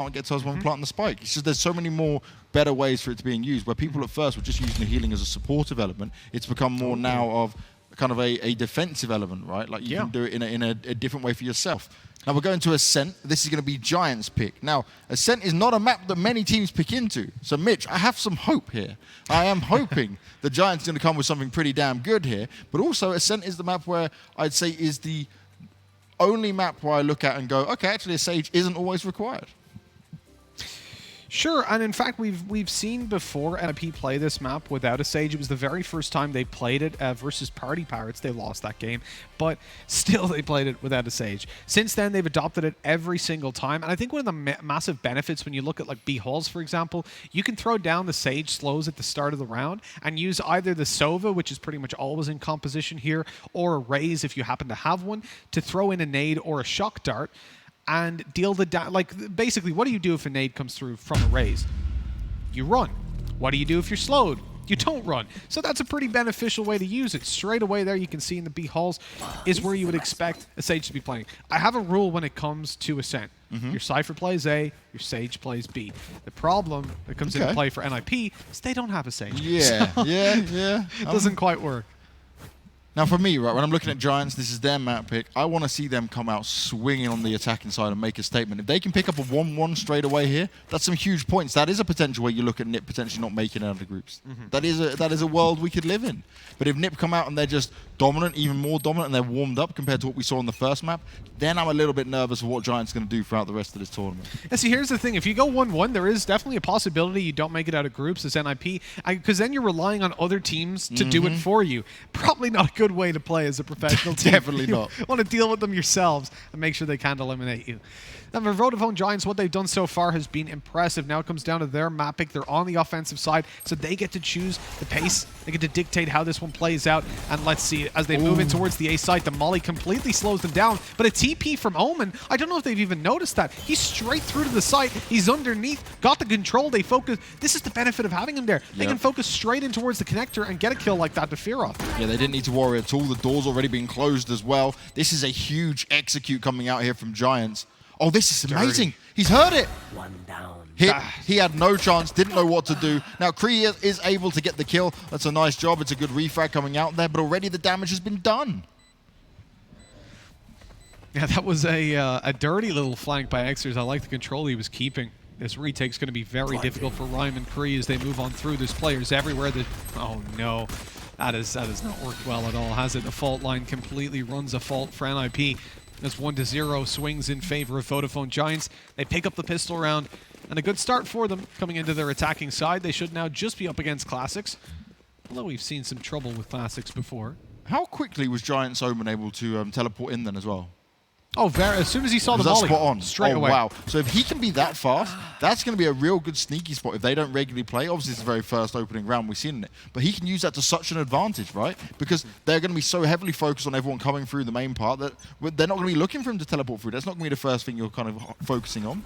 can't get to us when planting the spike. It's just there's so many more better ways for it to be used. Where people at first were just using the healing as a supportive element, it's become more now of kind of a defensive element, right? Like you can do it in a different way for yourself. Now we're going to Ascent. This is going to be Giants' pick. Now, Ascent is not a map that many teams pick into. So, Mitch, I have some hope here. I am hoping the Giants are going to come with something pretty damn good here. But also, Ascent is the map where I'd say is the only map where I look at and go, okay, actually a Sage isn't always required. Sure, and in fact, we've seen before NIP play this map without a Sage. It was the very first time they played it versus Party Pirates. They lost that game, but still they played it without a Sage. Since then, they've adopted it every single time, and I think one of the massive benefits when you look at like B Halls, for example, you can throw down the Sage slows at the start of the round and use either the Sova, which is pretty much always in composition here, or a Raze if you happen to have one, to throw in a nade or a shock dart and deal the like basically what do you do if a nade comes through from a Raze? You run. What do you do if you're slowed? You don't run. So that's a pretty beneficial way to use it. Straight away there you can see in the B halls is where you would expect a Sage to be playing. I have a rule when it comes to Ascent. Your Cypher plays A, your Sage plays B. The problem that comes into play for NIP is they don't have a Sage. Yeah, so yeah. It doesn't quite work. Now for me, right, when I'm looking at Giants, this is their map pick. I want to see them come out swinging on the attacking side and make a statement. If they can pick up a 1-1 straight away here, that's some huge points. That is a potential where you look at NiP potentially not making it out of the groups. That is a world we could live in. But if NiP come out and they're just dominant, even more dominant, and they're warmed up compared to what we saw on the first map, then I'm a little bit nervous of what Giants are going to do throughout the rest of this tournament. And see, here's the thing. If you go 1-1, there is definitely a possibility you don't make it out of groups as NIP, because then you're relying on other teams to do it for you. Probably not a good way to play as a professional team. Definitely not. You want to deal with them yourselves and make sure they can't eliminate you. Now, for Vodafone Giants, what they've done so far has been impressive. Now it comes down to their map pick. They're on the offensive side, so they get to choose the pace. They get to dictate how this one plays out. And let's see, as they move in towards the A site, the Molly completely slows them down. But a TP from Omen, I don't know if they've even noticed that. He's straight through to the site. He's underneath, got the control. They focus. This is the benefit of having him there. They can focus straight in towards the connector and get a kill like that to Fearoth. Yeah, they didn't need to worry at all. The door's already been closed as well. This is a huge execute coming out here from Giants. Oh, this is amazing. He's heard it. One down. He had no chance, didn't know what to do. Now, Kree is able to get the kill. That's a nice job. It's a good refrag coming out there, but already the damage has been done. Yeah, that was a dirty little flank by Exers. I like the control he was keeping. This retake's going to be very difficult for Rhyme and Kree as they move on through. There's players everywhere that... Oh, no. That has not worked well at all, has it? The fault line completely runs a fault for NIP. As 1-0 swings in favor of Vodafone Giants. They pick up the pistol round, and a good start for them coming into their attacking side. They should now just be up against Classics, although we've seen some trouble with Classics before. How quickly was Giants Omen able to teleport in then as well? Oh, as soon as he saw the Was volley, that spot on? straight away. Wow. So if he can be that fast, that's going to be a real good sneaky spot if they don't regularly play. Obviously, it's the very first opening round we've seen it. But he can use that to such an advantage, right? Because they're going to be so heavily focused on everyone coming through the main part that they're not going to be looking for him to teleport through. That's not going to be the first thing you're kind of focusing on.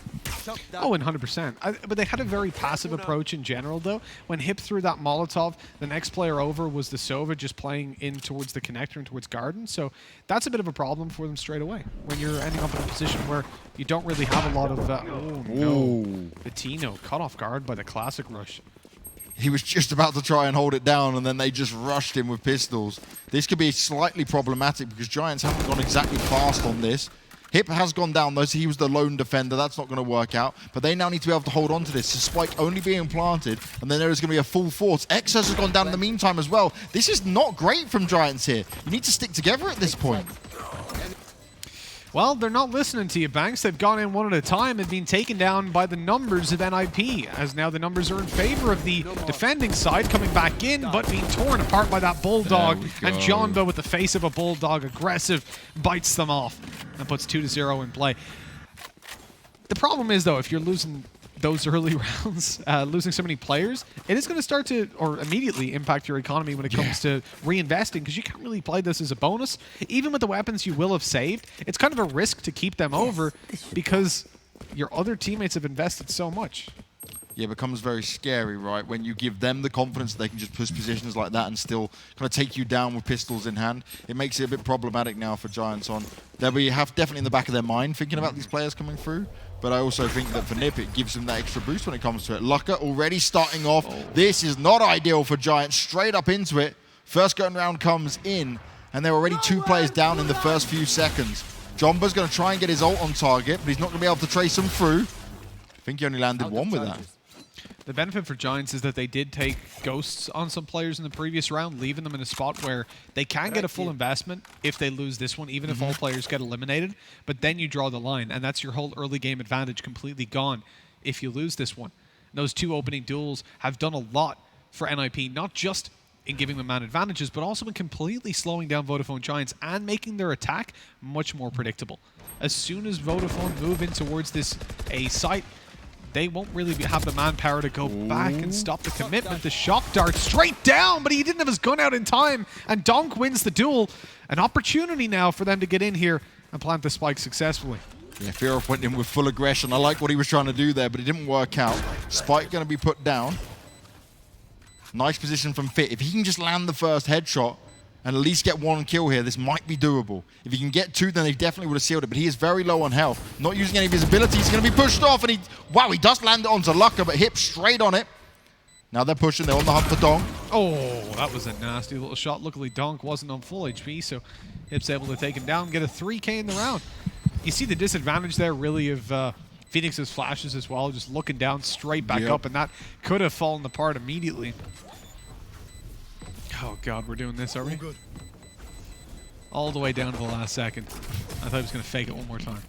Oh, 100%. But they had a very passive approach in general, though. When Hip threw that Molotov, the next player over was the Sova just playing in towards the connector and towards Garden. So that's a bit of a problem for them straight away. When you're ending up in a position where you don't really have a lot of... oh, no. Bettino caught off guard by the Classic rush. He was just about to try and hold it down, and then they just rushed him with pistols. This could be slightly problematic because Giants haven't gone exactly fast on this. Hip has gone down, though, so he was the lone defender. That's not going to work out. But they now need to be able to hold on to this. The spike only being planted, and then there is going to be a full force. Exos has gone down in the meantime as well. This is not great from Giants here. You need to stick together at this point. Well, they're not listening to you, Banks. They've gone in one at a time and been taken down by the numbers of NIP, as now the numbers are in favor of the defending side, coming back in, but being torn apart by that Bulldog. And Jonba, with the face of a Bulldog, aggressive, bites them off and puts 2-0 in play. The problem is, though, if you're losing those early rounds, losing so many players, it is going to start to, or immediately impact your economy when it comes to reinvesting, because you can't really play this as a bonus. Even with the weapons you will have saved, it's kind of a risk to keep them over because your other teammates have invested so much. Yeah, it becomes very scary, right? When you give them the confidence that they can just push positions like that and still kind of take you down with pistols in hand. It makes it a bit problematic now for Giants on. They'll be definitely in the back of their mind thinking about these players coming through. but I also think that for Nip, it gives them that extra boost when it comes to it. Lucka already starting off. This is not ideal for Giants. Straight up into it. First gun round comes in, and they're already 2 players down in the first few seconds. Jomba's going to try and get his ult on target, but he's not going to be able to trace him through. I think he only landed 1 with that. The benefit for Giants is that they did take ghosts on some players in the previous round, leaving them in a spot where they can get a full investment if they lose this one, even if all players get eliminated. But then you draw the line, and that's your whole early game advantage completely gone if you lose this one. Those 2 opening duels have done a lot for NIP, not just in giving them man advantages, but also in completely slowing down Vodafone Giants and making their attack much more predictable. As soon as Vodafone move in towards this A site, they won't really have the manpower to go back and stop the commitment. The shock dart straight down, but he didn't have his gun out in time, and Donk wins the duel. An opportunity now for them to get in here and plant the spike successfully. Yeah, Fearoff went in with full aggression. I like what he was trying to do there, but it didn't work out. Spike going to be put down. Nice position from Fit. If he can just land the first headshot and at least get 1 kill here, this might be doable. If he can get 2, then they definitely would have sealed it, but he is very low on health. Not using any visibility. He's going to be pushed off, and wow, he does land it onto Lucka, but Hip straight on it. Now they're pushing. They're on the hunt for Donk. Oh, that was a nasty little shot. Luckily, Donk wasn't on full HP, so Hip's able to take him down, get a 3K in the round. You see the disadvantage there, really, of Phoenix's flashes as well, just looking down straight back up, and that could have fallen apart immediately. Oh god, we're doing this, are we? All the way down to the last second. I thought he was going to fake it one more time.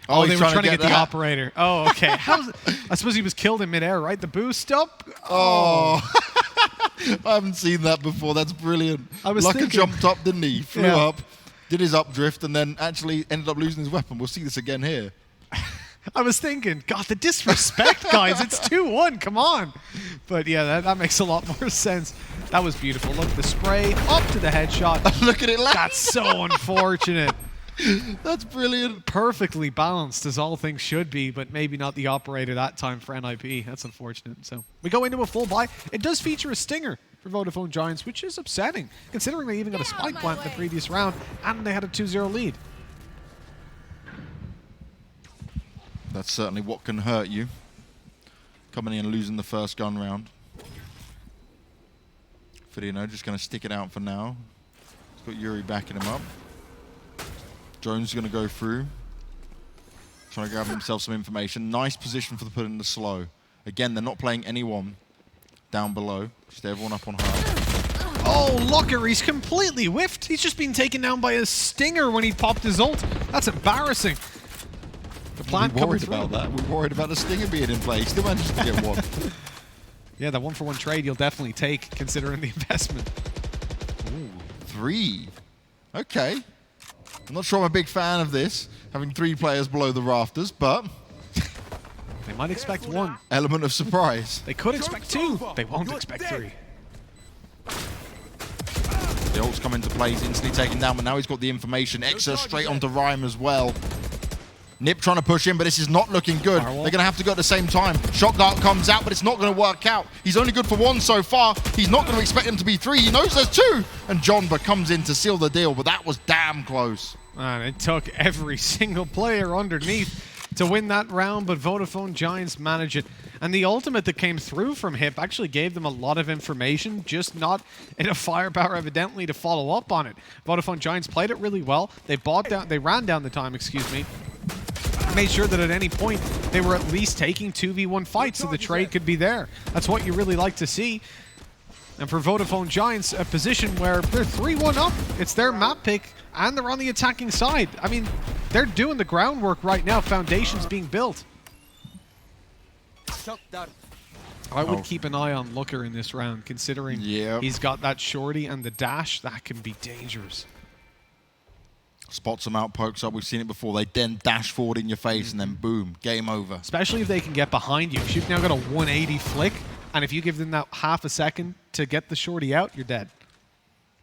Oh, they were trying to get the operator. Oh, okay. I suppose he was killed in midair, right? The boost up? Oh. I haven't seen that before. That's brilliant. Lucka jumped up, didn't he? Flew up, did his updrift, and then actually ended up losing his weapon. We'll see this again here. I was thinking, God, the disrespect, guys. It's 2-1. Come on. But yeah, that makes a lot more sense. That was beautiful. Look, the spray up to the headshot. Look at it land. That's so unfortunate. That's brilliant. Perfectly balanced, as all things should be, but maybe not the operator that time for NIP. That's unfortunate. So we go into a full buy. It does feature a stinger for Vodafone Giants, which is upsetting, considering they even got a spike plant in the previous round, and they had a 2-0 lead. That's certainly what can hurt you. Coming in and losing the first gun round. Fidino just going to stick it out for now. He's got Yuri backing him up. Jones is going to go through. Trying to grab himself some information. Nice position for the put in the slow. Again, they're not playing anyone down below. Just everyone up on high. Oh, Lucka, he's completely whiffed. He's just been taken down by a stinger when he popped his ult. That's embarrassing. The plant we worried about that. We worried about the stinger being in play. He still managed to get 1. Yeah, that 1-for-1 trade you'll definitely take, considering the investment. Ooh, 3. Okay. I'm not sure I'm a big fan of this, having 3 players below the rafters, but they might expect 1. Element of surprise. They could expect 2. They won't expect 3. The ult's come into play. He's instantly taken down, but now he's got the information. Exa straight onto Rhyme as well. Nip trying to push in, but this is not looking good. They're going to have to go at the same time. Shock Dart comes out, but it's not going to work out. He's only good for 1 so far. He's not going to expect him to be 3. He knows there's 2. And Jonba comes in to seal the deal, but that was damn close. Man, it took every single player underneath to win that round, but Vodafone Giants managed it. And the ultimate that came through from Hip actually gave them a lot of information, just not enough firepower, evidently, to follow up on it. Vodafone Giants played it really well. They ran down the time, made sure that at any point they were at least taking 2v1 fights so the trade could be there. That's what you really like to see. And for Vodafone Giants, a position where they're 3-1 up. It's their map pick, and they're on the attacking side. I mean, they're doing the groundwork right now. Foundations being built. I would keep an eye on Looker in this round, considering he's got that shorty and the dash. That can be dangerous. Spots them out, pokes up. We've seen it before. They then dash forward in your face, and then boom, game over. Especially if they can get behind you. You've now got a 180 flick, and if you give them that half a second to get the shorty out, you're dead.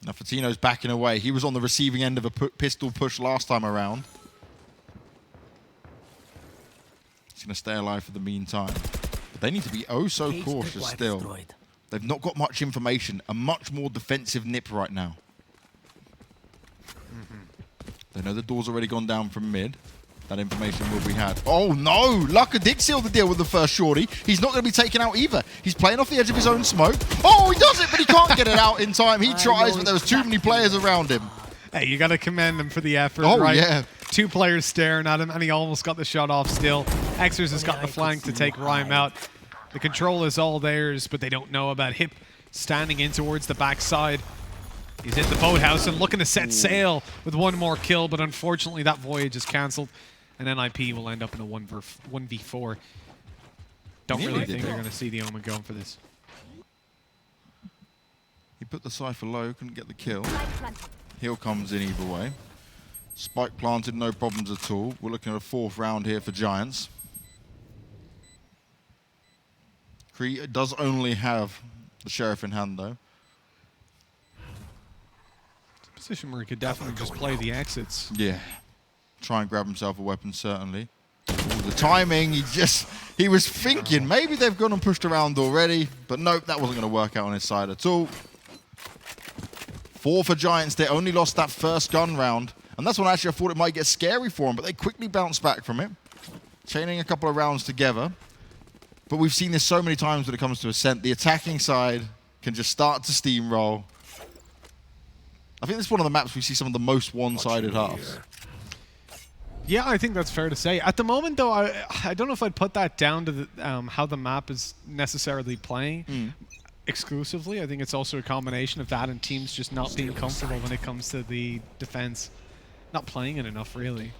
Now Fatino's backing away. He was on the receiving end of a pistol push last time around. He's going to stay alive for the meantime. But they need to be oh so cautious still. They've not got much information. A much more defensive Nip right now. They know the door's already gone down from mid. that information will be had. Oh no! Lucker did seal the deal with the first shorty. He's not going to be taken out either. He's playing off the edge of his own smoke. Oh, he does it, but he can't get it out in time. He tries, but there was too many players around him. Hey, you got to commend him for the effort, oh, right? Yeah. 2 players staring at him, and he almost got the shot off still. Xers has got the flank to take Rhyme out. The control is all theirs, but they don't know about Hip standing in towards the backside. He's in the boathouse and looking to set sail with one more kill, but unfortunately that voyage is cancelled, and NIP will end up in a 1v4. Don't really think they're going to see the Omen going for this. He put the Cypher low, couldn't get the kill. Heal comes in either way. Spike planted, no problems at all. We're looking at a 4th round here for Giants. Kree does only have the Sheriff in hand, though. Position where he could definitely just play the exits. Yeah. Try and grab himself a weapon, certainly. Ooh, the timing, he was thinking maybe they've gone and pushed around already, but nope, that wasn't going to work out on his side at all. 4 for Giants. They only lost that first gun round, and that's when actually I thought it might get scary for them, but they quickly bounced back from it, chaining a couple of rounds together. But we've seen this so many times when it comes to Ascent. The attacking side can just start to steamroll. I think this is one of the maps we see some of the most one-sided halves. Yeah, I think that's fair to say. At the moment, though, I don't know if I'd put that down to the, how the map is necessarily playing exclusively. I think it's also a combination of that and teams just not being comfortable when it comes to the defense. Not playing it enough, really.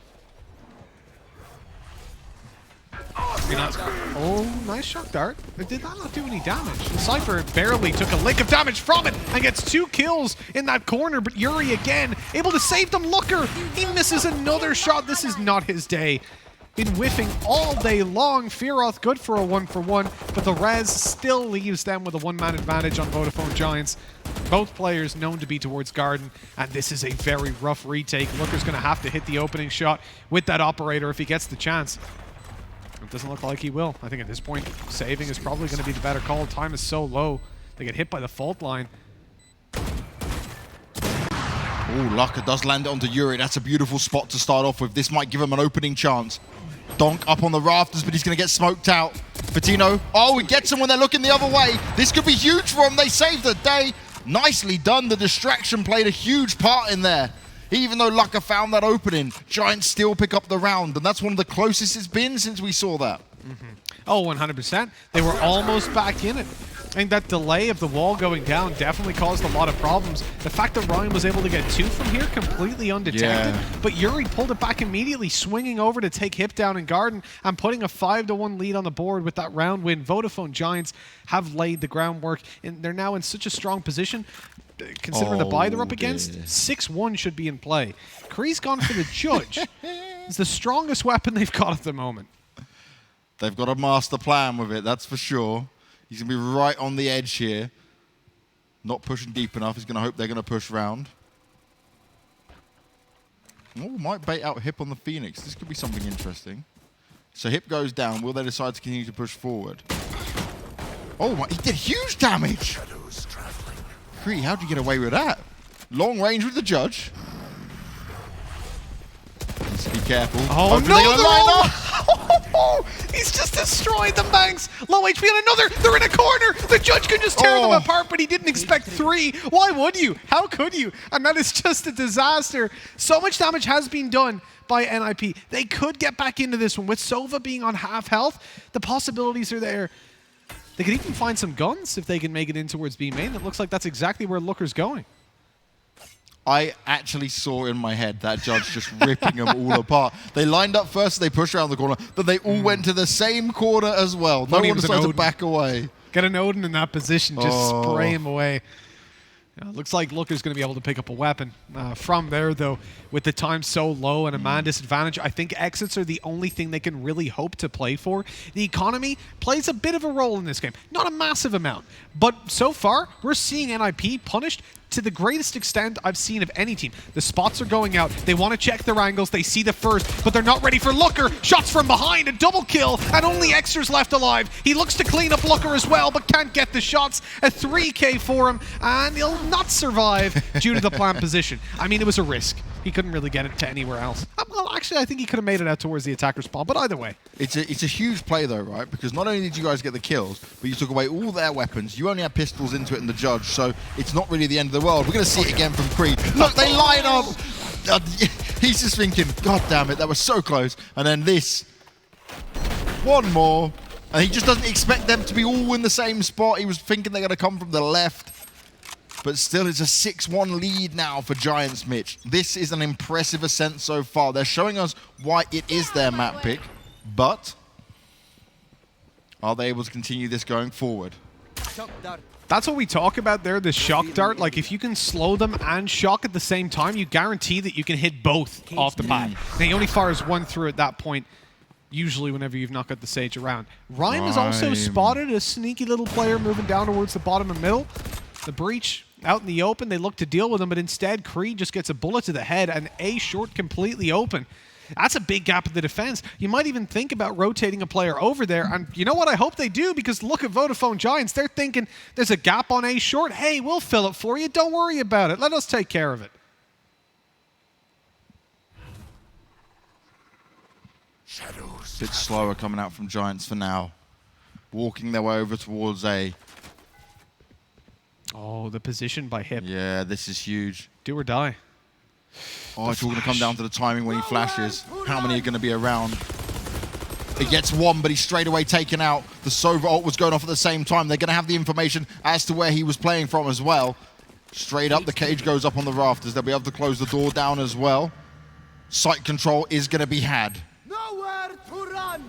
Oh, nice shock dart. But did that not do any damage? The Cypher barely took a lick of damage from it and gets 2 kills in that corner, but Yuri again able to save them. Looker, he misses another shot. This is not his day. Been whiffing all day long. Fearoth good for a 1-for-1, but the res still leaves them with a 1-man advantage on Vodafone Giants. Both players known to be towards Garden, and this is a very rough retake. Looker's going to have to hit the opening shot with that operator if he gets the chance. It doesn't look like he will. I think at this point, saving is probably going to be the better call. Time is so low. They get hit by the fault line. Oh, Lucker does land it onto Yuri. That's a beautiful spot to start off with. This might give him an opening chance. Donk up on the rafters, but he's going to get smoked out. Fatino, oh, he gets him when they're looking the other way. This could be huge for him. They saved the day. Nicely done. The distraction played a huge part in there. Even though Lucker found that opening, Giants still pick up the round, and that's one of the closest it's been since we saw that. Oh, 100%. They were almost back in it. And that delay of the wall going down definitely caused a lot of problems. The fact that Ryan was able to get 2 from here completely undetected, but Yuri pulled it back immediately, swinging over to take Hip down in Garden and putting a 5-1 lead on the board with that round win. Vodafone Giants have laid the groundwork, and they're now in such a strong position. Considering the buy they're up against, 6-1 should be in play. Kree's gone for the Judge. It's the strongest weapon they've got at the moment. They've got a master plan with it, that's for sure. He's going to be right on the edge here. Not pushing deep enough. He's going to hope they're going to push round. Oh, might bait out Hip on the Phoenix. This could be something interesting. So Hip goes down. Will they decide to continue to push forward? Oh, my, he did huge damage. Kree, how'd you get away with that? Long range with the Judge. Let's be careful. Oh, no! He's just destroyed them, Banks. Low HP on another. They're in a corner. The Judge can just tear them apart, but he didn't expect 3. Why would you? How could you? And that is just a disaster. So much damage has been done by NIP. They could get back into this one. With Sova being on half health, the possibilities are there. They could even find some guns if they can make it in towards B main. It looks like that's exactly where Looker's going. I actually saw in my head that Judge just ripping them all apart. They lined up first, they pushed around the corner, but they all went to the same corner as well. No one decided to back away. Get an Odin in that position, just spray him away. Looks like Looker's going to be able to pick up a weapon. From there, though, with the time so low and a man disadvantage, I think exits are the only thing they can really hope to play for. The economy plays a bit of a role in this game. Not a massive amount, but so far, we're seeing NIP punished to the greatest extent I've seen of any team. The spots are going out. They want to check their angles. They see the first, but they're not ready for Looker. Shots from behind, a double kill, and only Xer's left alive. He looks to clean up Looker as well, but can't get the shots. A 3K for him, and he'll not survive due to the plant position. I mean, it was a risk. He couldn't really get it to anywhere else. Well, actually, I think he could have made it out towards the attacker spawn, but either way. It's a huge play, though, right? Because not only did you guys get the kills, but you took away all their weapons. You only had pistols into it in the Judge, so it's not really the end of the world. We're going to see it again from Creed. Look, they line up! He's just thinking, God damn it, that was so close. And then this. One more. And he just doesn't expect them to be all in the same spot. He was thinking they're going to come from the left. But still, it's a 6-1 lead now for Giants, Mitch. This is an impressive ascent so far. They're showing us why it is their map pick. But are they able to continue this going forward? That's what we talk about there, the shock dart. Like, if you can slow them and shock at the same time, you guarantee that you can hit both off the bat. Now, he only fires one through at that point, usually whenever you've not got the Sage around. Rhyme has also spotted a sneaky little player moving down towards the bottom and middle. The breach out in the open, they look to deal with him, but instead, Creed just gets a bullet to the head and A short completely open. That's a big gap in the defense. You might even think about rotating a player over there. And you know what? I hope they do, because look at Vodafone Giants. They're thinking there's a gap on A short. Hey, we'll fill it for you. Don't worry about it. Let us take care of it. Shadows. A bit slower coming out from Giants for now. Walking their way over towards A. Oh, the position by Hip. Yeah, this is huge. Do or die. Oh, it's all going to come down to the timing when he flashes. How many are going to be around? He gets one, but he's straight away taken out. The Sova ult was going off at the same time. They're going to have the information as to where he was playing from as well. Straight up, the cage goes up on the rafters. They'll be able to close the door down as well. Sight control is going to be had. Nowhere to run.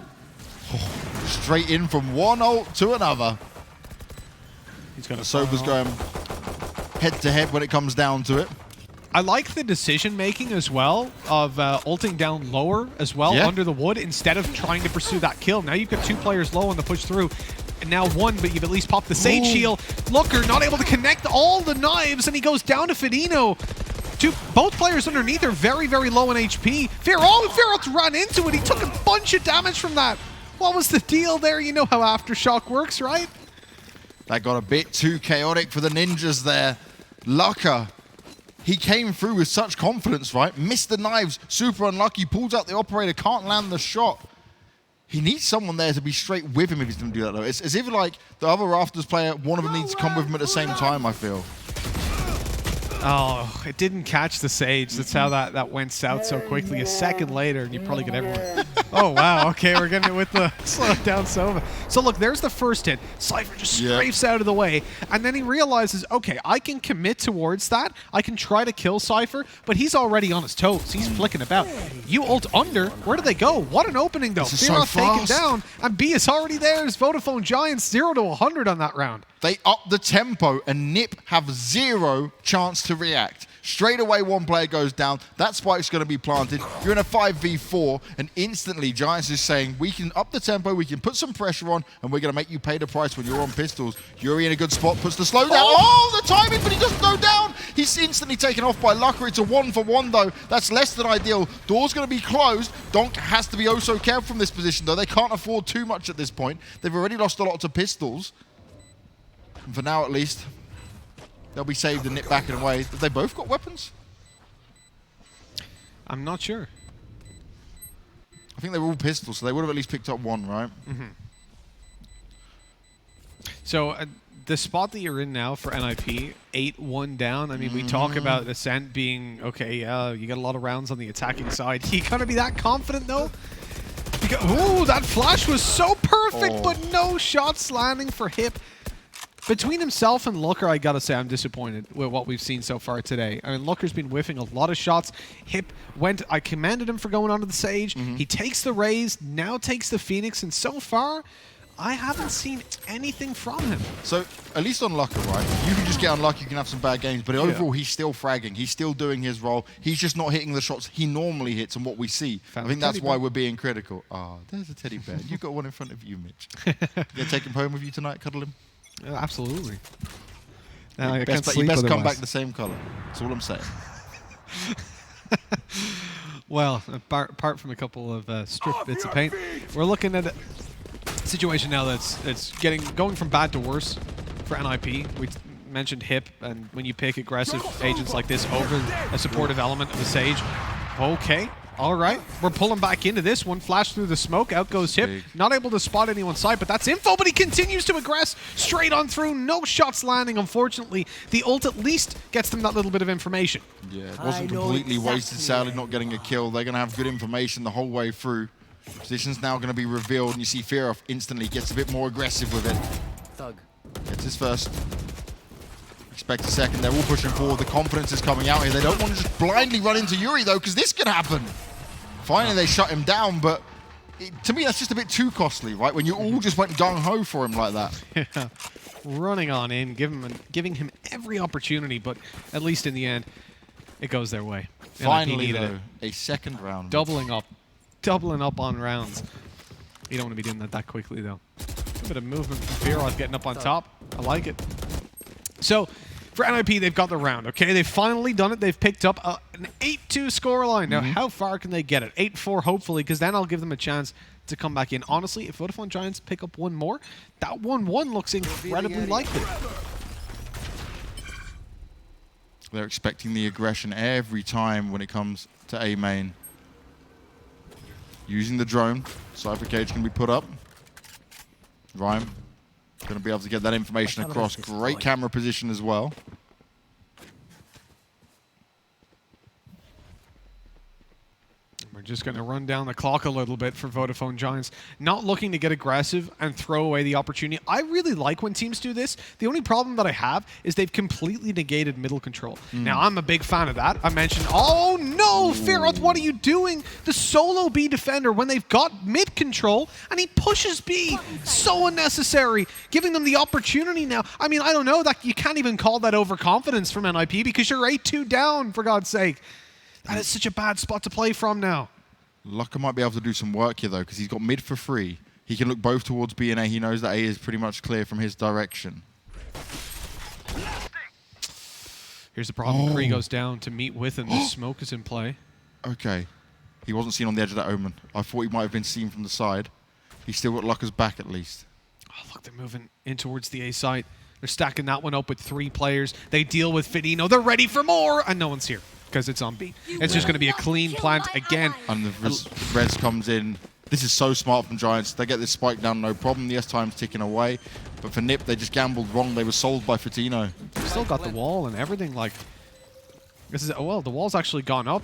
Oh, straight in from one ult to another. He's got a Sova's going head-to-head when it comes down to it. I like the decision-making as well of ulting down lower as well under the wood instead of trying to pursue that kill. Now you've got 2 players low on the push through. And now 1, but you've at least popped the Sage heal. Looker not able to connect all the knives, and he goes down to Fedino. Both players underneath are very, very low on HP. Fearolt's ran into it. He took a bunch of damage from that. What was the deal there? You know how Aftershock works, right? That got a bit too chaotic for the ninjas there. Lucker. He came through with such confidence, right? Missed the knives, super unlucky, pulls out the operator, can't land the shot. He needs someone there to be straight with him if he's going to do that, though. It's as if, like, the other Rafters player, one of them needs to come with him at the same time, I feel. Oh, it didn't catch the Sage. That's how that went south so quickly. A second later, and you probably get everyone. Oh, wow. Okay, we're getting it with the slow down Sova. So, look, there's the first hit. Cypher just strafes out of the way, and then he realizes, okay, I can commit towards that. I can try to kill Cypher, but he's already on his toes. He's flicking about. You ult under. Where do they go? What an opening, though. Fearoth taken down, and B is already there. It's Vodafone Giants 0 to 100 on that round. They up the tempo, and Nip have 0 chance to react. Straight away, one player goes down. That spike's going to be planted. You're in a 5v4, and instantly Giants is saying, we can up the tempo, we can put some pressure on, and we're going to make you pay the price when you're on pistols. Yuri in a good spot, puts the slow down. Oh, the timing, but he doesn't go down. He's instantly taken off by Lucker. It's a 1-for-1, though. That's less than ideal. Door's going to be closed. Donk has to be oh so careful from this position, though. They can't afford too much at this point. They've already lost a lot to pistols. And for now, at least, they'll be saved and nipped back and away. Have they both got weapons? I'm not sure. I think they were all pistols, so they would have at least picked up one, right? Mm-hmm. So the spot that you're in now for NIP, 8-1 down. I mean, we talk about Ascent being, okay, you got a lot of rounds on the attacking side. You gotta be that confident, though? Ooh, that flash was so perfect, but no shots landing for Hip. Between himself and Looker, I gotta say I'm disappointed with what we've seen so far today. I mean, Looker's been whiffing a lot of shots. Hip went, I commended him for going onto the Sage. He takes the Raze, now takes the Phoenix, and so far, I haven't seen anything from him. So, at least on Lucker, right? You can just get unlucky, you can have some bad games, but overall, he's still fragging. He's still doing his role. He's just not hitting the shots he normally hits and what we see. I think that's why we're being critical. Ah, there's a teddy bear. You've got one in front of you, Mitch. You gonna take him home with you tonight, cuddle him? Absolutely. You best come back the same color. That's all I'm saying. Well, apart from a couple of stripped bits of paint, we're looking at a situation now that's going from bad to worse for NIP. mentioned hip, and when you pick aggressive agents like this over a supportive element of the Sage, okay. All right, we're pulling back into this one. Flash through the smoke, out goes Hip. Not able to spot anyone's side, but that's info, but he continues to aggress straight on through. No shots landing, unfortunately. The ult at least gets them that little bit of information. Yeah, it wasn't completely wasted, sadly, not getting a kill. They're going to have good information the whole way through. Position's now going to be revealed, and you see Fearoff instantly gets a bit more aggressive with it. Thug. Gets his first. Expect a second. They're all pushing forward. The confidence is coming out here. They don't want to just blindly run into Yuri, though, because this could happen. Finally, they shut him down, but to me, that's just a bit too costly, right? When you all just went gung-ho for him like that. Yeah. Running on in, giving him every opportunity, but at least in the end, it goes their way. Finally, though, a second round. Doubling up on rounds. You don't want to be doing that quickly, though. A bit of movement from Fearoff getting up on top. I like it. So, for NIP, they've got the round, okay? They've finally done it. They've picked up an 8-2 scoreline. Now, how far can they get it? 8-4, hopefully, because then I'll give them a chance to come back in. Honestly, if Vodafone Giants pick up one more, that 1-1 looks incredibly likely. They're expecting the aggression every time when it comes to A main. Using the drone, Cypher Cage can be put up. Rhyme going to be able to get that information across. Great camera position as well. We're just going to run down the clock a little bit for Vodafone Giants. Not looking to get aggressive and throw away the opportunity. I really like when teams do this. The only problem that I have is they've completely negated middle control. Now, I'm a big fan of that. I mentioned, oh no, Fearoff, what are you doing? The solo B defender when they've got mid control, and he pushes B. So unnecessary. Giving them the opportunity now. I mean, I don't know. That you can't even call that overconfidence from NIP because you're 8-2 down, for God's sake. That is such a bad spot to play from now. Lucker might be able to do some work here, though, because he's got mid for free. He can look both towards B and A. He knows that A is pretty much clear from his direction. Here's the problem. Kree goes down to meet with him. The smoke is in play. Okay. He wasn't seen on the edge of that Omen. I thought he might have been seen from the side. He's still got Lucker's back, at least. Oh, look, they're moving in towards the A site. They're stacking that one up with 3 players. They deal with Fidino. They're ready for more, and no one's here because it's on B. It's just going to be a clean plant again. And the res comes in. This is so smart from Giants. They get this spike down, no problem. The S-time's ticking away. But for Nip, they just gambled wrong. They were sold by Fitino. Still got the wall and everything. Like, this is, oh, well, the wall's actually gone up.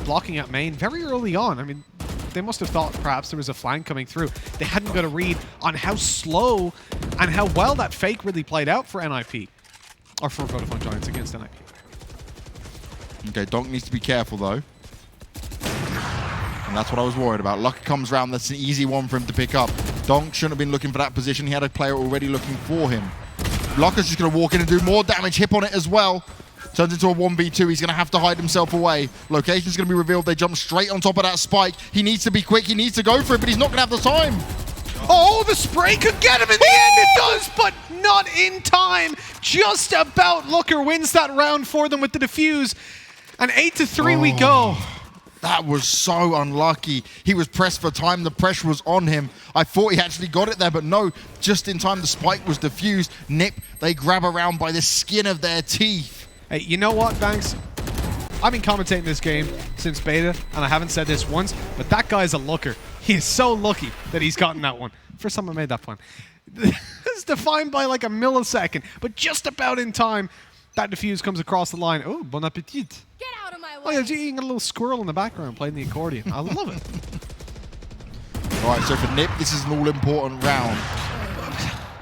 Blocking at main very early on. I mean, they must have thought perhaps there was a flank coming through. They hadn't got a read on how slow and how well that fake really played out for NIP. Or for Vodafone Giants against NIP. Okay, Donk needs to be careful, though. And that's what I was worried about. Luck comes round. That's an easy one for him to pick up. Donk shouldn't have been looking for that position. He had a player already looking for him. Lucker's just going to walk in and do more damage. Hip on it as well. Turns into a 1v2. He's going to have to hide himself away. Location's going to be revealed. They jump straight on top of that spike. He needs to be quick. He needs to go for it, but he's not going to have the time. Oh, the spray could get him in the end. It does, but not in time. Just about. Looker wins that round for them with the defuse. And 8-3 we go. That was so unlucky. He was pressed for time. The pressure was on him. I thought he actually got it there, but no. Just in time, the spike was diffused. Nip, they grab around by the skin of their teeth. Hey, you know what, Banks? I've been commentating this game since beta, and I haven't said this once, but that guy's a looker. He is so lucky that he's gotten that one. First time I made that point. It's defined by like a millisecond, but just about in time, that defuse comes across the line. Oh, bon appetit. Get out of my way. Oh, yeah, you got a little squirrel in the background playing the accordion. I love it. All right, so for Nip, this is an all-important round.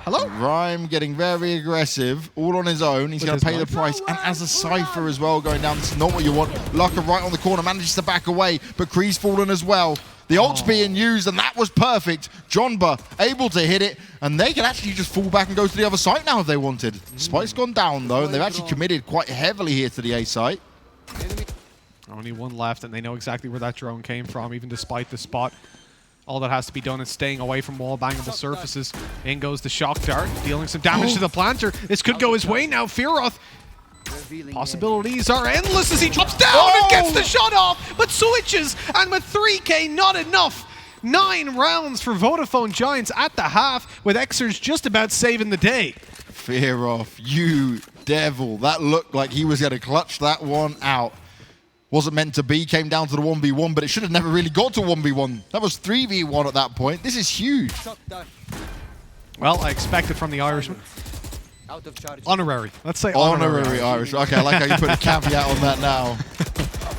Hello? Rhyme getting very aggressive, all on his own. He's going to pay the price. And as a Cypher as well going down, this is not what you want. Lucker right on the corner, manages to back away, but Kree's fallen as well. The ult's being used, and that was perfect. Jonba able to hit it, and they can actually just fall back and go to the other site now if they wanted. Spike's gone down, though, and they've actually committed quite heavily here to the A site. Only one left, and they know exactly where that drone came from, even despite the spot. All that has to be done is staying away from wall-bangable surfaces. In goes the shock dart, dealing some damage to the planter. This could go his way now. Fearoff. Possibilities are endless as he drops down and gets the shot off, but switches, and with 3K, not enough. 9 rounds for Vodafone Giants at the half, with Xers just about saving the day. Fear off, you devil. That looked like he was going to clutch that one out. Wasn't meant to be, came down to the 1v1, but it should have never really got to 1v1. That was 3v1 at that point. This is huge. Well, I expected from the Irishman. Honorary. Let's say honorary Irish. Okay, I like how you put a caveat on that now.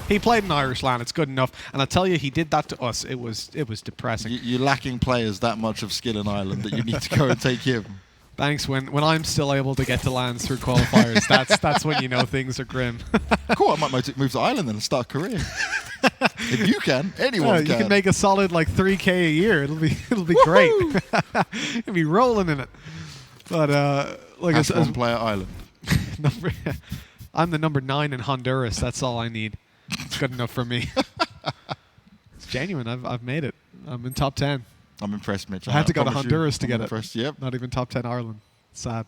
He played in Irish land. It's good enough. And I'll tell you, he did that to us. It was depressing. You're lacking players that much of skill in Ireland that you need to go and take him. Thanks. When I'm still able to get to lands through qualifiers, that's when you know things are grim. Cool. I might move to Ireland and start a career. If you can, anyone can. You can make a solid like 3K a year. It'll be great. You'll be rolling in it. But like as one player Ireland. I'm the number 9 in Honduras. That's all I need. It's good enough for me. It's genuine. I've made it. I'm in top 10. I'm impressed, Mitch. I had to go to Honduras to get it. Yep. Not even top 10 Ireland. Sad.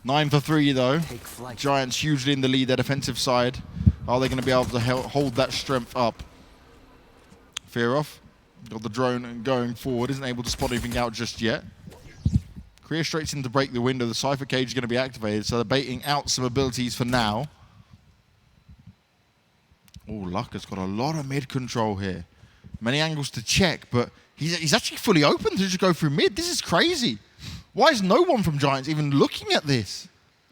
9 for 3 though. Giants hugely in the lead, their defensive side. Are they going to be able to hold that strength up? Fear off. Got the drone going forward. Isn't able to spot anything out just yet. Korea straight in to break the window. The Cypher Cage is going to be activated, so they're baiting out some abilities for now. Oh, Lucker's got a lot of mid control here. Many angles to check, but he's actually fully open to just go through mid. This is crazy. Why is no one from Giants even looking at this?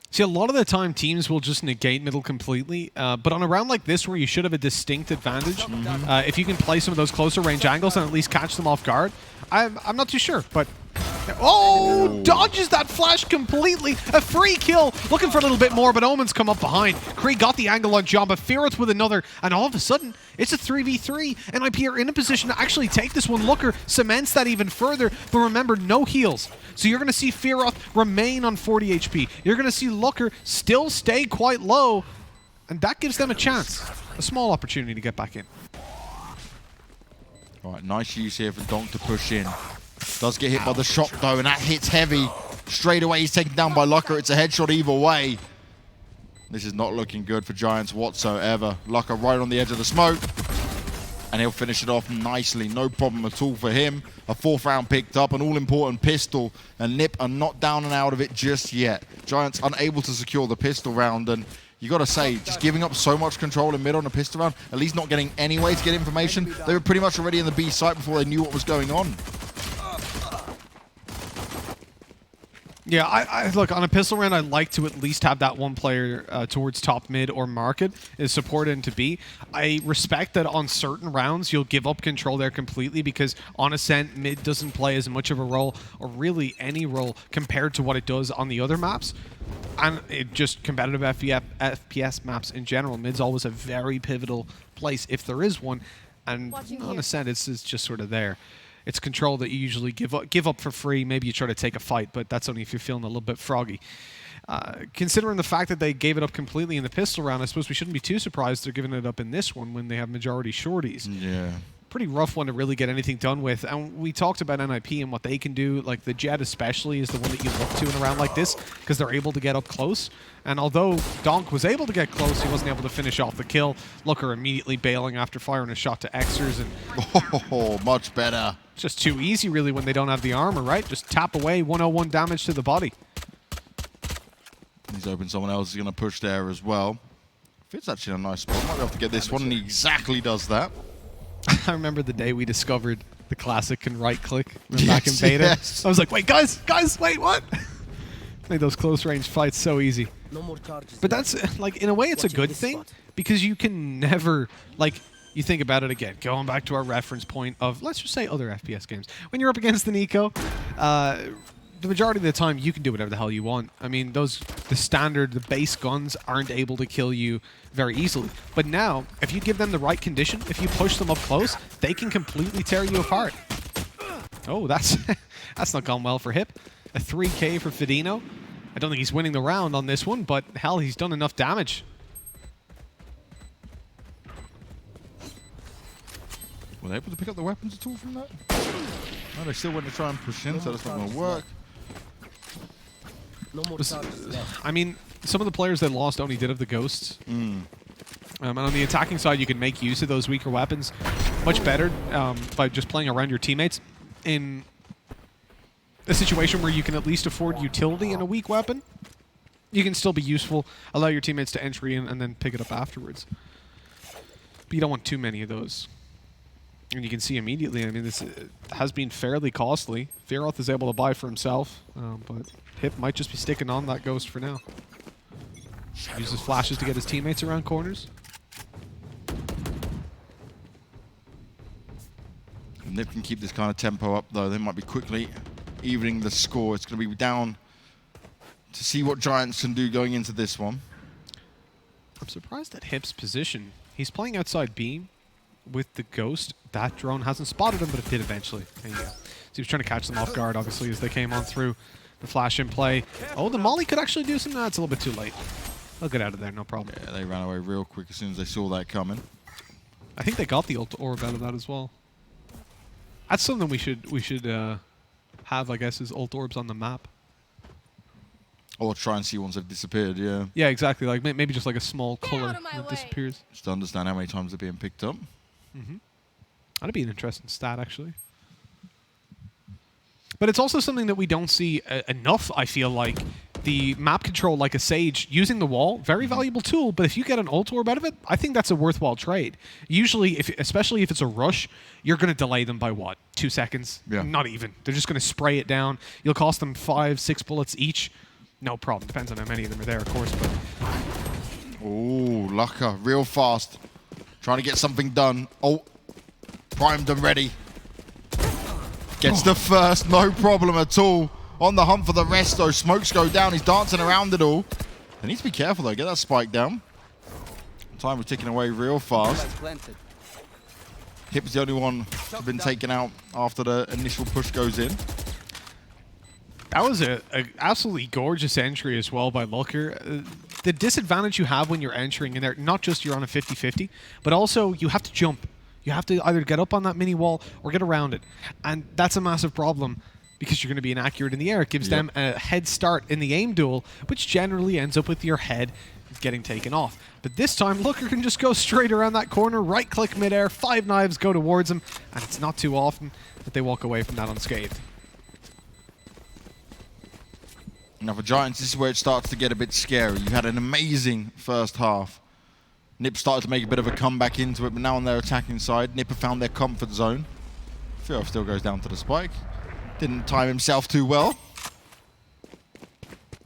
See, a lot of the time, teams will just negate middle completely. But on a round like this, where you should have a distinct advantage, if you can play some of those closer range angles and at least catch them off guard, I'm not too sure. But oh, dodges that flash completely. A free kill. Looking for a little bit more, but Omen's come up behind. Kree got the angle on John, but Fearoth with another, and all of a sudden, it's a 3v3. NIP are in a position to actually take this one. Looker cements that even further, but remember, no heals. So you're going to see Fearoth remain on 40 HP. You're going to see Looker still stay quite low, and that gives them a chance. A small opportunity to get back in. All right, nice use here for Donk to push in. Does get hit by the shot though, and that hits heavy. Straight away, he's taken down by Lucker. It's a headshot either way. This is not looking good for Giants whatsoever. Lucker right on the edge of the smoke. And he'll finish it off nicely. No problem at all for him. A 4th round picked up, an all-important pistol. And Nip are not down and out of it just yet. Giants unable to secure the pistol round. And you got to say, just giving up so much control in mid on a pistol round, at least not getting any way to get information. They were pretty much already in the B site before they knew what was going on. Yeah, I look, on a pistol round, I'd like to at least have that one player towards top mid or market is supported into B. I respect that on certain rounds, you'll give up control there completely because on Ascent, mid doesn't play as much of a role or really any role compared to what it does on the other maps. And just competitive FPS maps in general, mid's always a very pivotal place if there is one. And on Ascent, it's just sort of there. It's control that you usually give up for free. Maybe you try to take a fight, but that's only if you're feeling a little bit froggy. Considering the fact that they gave it up completely in the pistol round, I suppose we shouldn't be too surprised they're giving it up in this one when they have majority shorties. Yeah. Pretty rough one to really get anything done with. And we talked about NIP and what they can do. Like the Jet especially is the one that you look to in a round like this because they're able to get up close. And although Donk was able to get close, he wasn't able to finish off the kill. Looker immediately bailing after firing a shot to Xers. And oh, much better. It's just too easy really when they don't have the armor, right? Just tap away, 101 damage to the body. He's hoping someone else is going to push there as well. Fit's actually in a nice spot. Might be able to get this one, and he exactly does that. I remember the day we discovered the classic can right-click back in beta. Yes. I was like, wait, guys, wait, what? Made those close-range fights so easy. No more charges. But that's, like, in a way, it's a good thing because you can never, like, you think about it again, going back to our reference point of, let's just say, other FPS games. When you're up against the Nico, the majority of the time, you can do whatever the hell you want. I mean, the base guns aren't able to kill you very easily. But now, if you give them the right condition, if you push them up close, they can completely tear you apart. Oh, that's not gone well for Hip. A 3K for Fidino. I don't think he's winning the round on this one, but hell, he's done enough damage. Were they able to pick up the weapons at all from that? No, they still went to try and push in, so that's not going to work. I mean, some of the players that lost only did have the ghosts. And on the attacking side, you can make use of those weaker weapons much better by just playing around your teammates. In a situation where you can at least afford utility in a weak weapon, you can still be useful, allow your teammates to entry in, and then pick it up afterwards. But you don't want too many of those. And you can see immediately, I mean, this has been fairly costly. Fearoth is able to buy for himself, but Hip might just be sticking on that Ghost for now. Uses flashes to get his teammates around corners. Nip can keep this kind of tempo up, though. They might be quickly evening the score. It's going to be down to see what Giants can do going into this one. I'm surprised at Hip's position. He's playing outside beam with the Ghost. That drone hasn't spotted him, but it did eventually. There you go. So he was trying to catch them off guard, obviously, as they came on through. The flash in play. Oh, the molly could actually do some. No, it's a little bit too late. They'll get out of there, no problem. Yeah, they ran away real quick as soon as they saw that coming. I think they got the ult orb out of that as well. That's something we should have, I guess, is ult orbs on the map. Or try and see once they've disappeared, yeah. Yeah, exactly. Like maybe just like a small color that way. disappears. Just to understand how many times they're being picked up. Mm-hmm. That'd be an interesting stat, actually. But it's also something that we don't see enough, I feel like. The map control, like a Sage, using the wall, very valuable tool, but if you get an ult orb out of it, I think that's a worthwhile trade. Usually, especially if it's a rush, you're going to delay them by, what, 2 seconds? Yeah. Not even. They're just going to spray it down. You'll cost them 5, 6 bullets each. No problem. Depends on how many of them are there, of course. But Oh, Lucka, real fast. Trying to get something done. Oh, primed and ready. Gets the first, no problem at all. On the hunt for the rest, though. Smokes go down. He's dancing around it all. They need to be careful, though. Get that spike down. Time was ticking away real fast. Hip's the only one who's been taken out after the initial push goes in. that was a absolutely gorgeous entry as well by Looker. The disadvantage you have when you're entering in there, not just you're on a 50-50, but also you have to jump. You have to either get up on that mini wall or get around it. And that's a massive problem because you're going to be inaccurate in the air. It gives them a head start in the aim duel, which generally ends up with your head getting taken off. But this time, Looker can just go straight around that corner, right-click midair, 5 knives go towards him, and it's not too often that they walk away from that unscathed. Now for Giants, this is where it starts to get a bit scary. You had an amazing first half. Nip started to make a bit of a comeback into it, but now on their attacking side, Nip have found their comfort zone. Fearoth still goes down to the spike. Didn't time himself too well.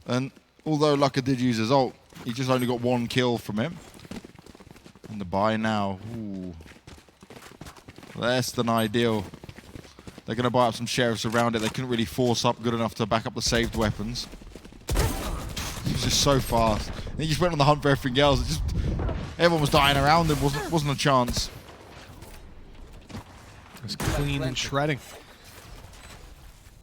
And although Lucka did use his ult, he just only got 1 kill from him. And the buy now, ooh, less than ideal. They're going to buy up some sheriffs around it. They couldn't really force up good enough to back up the saved weapons. He was just so fast. And he just went on the hunt for everything else. It just, everyone was dying around him. Wasn't a chance. It was clean and shredding.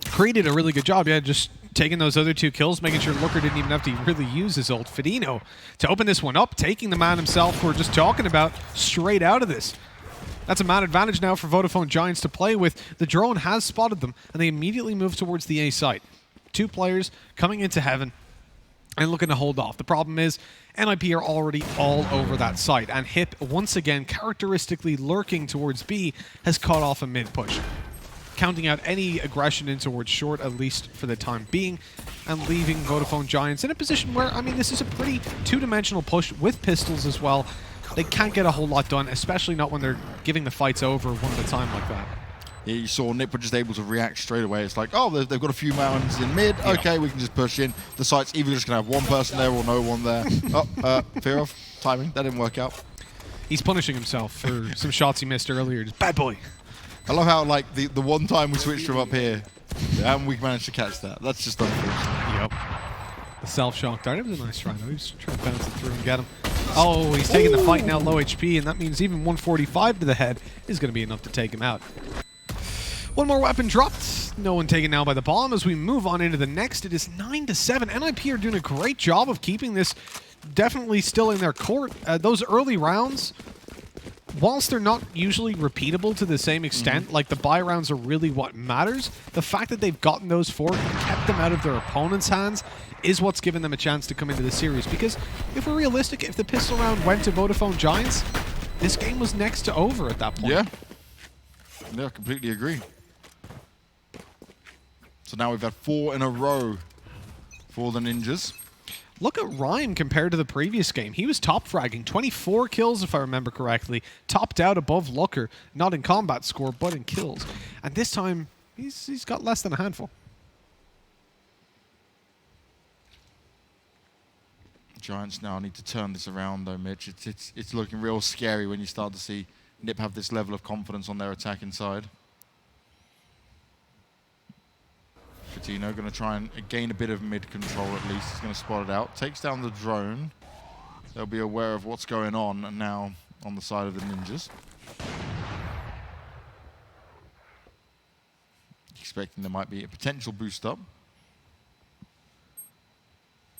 Kree did a really good job, yeah, just taking those other 2 kills, making sure Looker didn't even have to really use his ult. Fedino to open this one up, taking the man himself we're just talking about straight out of this. That's a man advantage now for Vodafone Giants to play with. The drone has spotted them, and they immediately move towards the A site. 2 players coming into heaven and looking to hold off. The problem is NIP are already all over that site, and Hip, once again, characteristically lurking towards B, has cut off a mid-push, counting out any aggression in towards short, at least for the time being, and leaving Vodafone Giants in a position where, I mean, this is a pretty 2-dimensional push with pistols as well. They can't get a whole lot done, especially not when they're giving the fights over one at a time like that. Yeah, you saw Nip were just able to react straight away. It's like, oh, they've got a few mountains in mid. Yeah. Okay, we can just push in. The site's either just going to have 1 person there or no one there. Fearoth, timing. That didn't work out. He's punishing himself for some shots he missed earlier. Just bad boy. I love how, like, the one time we switched from up here, and we managed to catch that. That's just unfortunate. Yep. The self-shock dart. It was a nice try, though. He was trying to bounce it through and get him. Oh, he's taking the fight now, low HP, and that means even 145 to the head is going to be enough to take him out. 1 more weapon dropped. No one taken now by the bomb. As we move on into the next, it is 9-7. NIP are doing a great job of keeping this definitely still in their court. Those early rounds, whilst they're not usually repeatable to the same extent, like the buy rounds are really what matters, the fact that they've gotten those 4 and kept them out of their opponent's hands is what's given them a chance to come into the series. Because if we're realistic, if the pistol round went to Vodafone Giants, this game was next to over at that point. Yeah. Yeah, I completely agree. So now we've had 4 in a row for the Ninjas. Look at Rhyme compared to the previous game. He was top fragging, 24 kills if I remember correctly, topped out above Looker, not in combat score, but in kills. And this time, he's got less than a handful. Giants now need to turn this around though, Mitch. It's looking real scary when you start to see Nip have this level of confidence on their attacking side. Coutinho going to try and gain a bit of mid control at least. He's going to spot it out. Takes down the drone. They'll be aware of what's going on and now on the side of the Ninjas. Expecting there might be a potential boost up.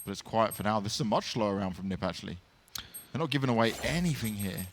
But it's quiet for now. This is a much slower round from Nip actually. They're not giving away anything here.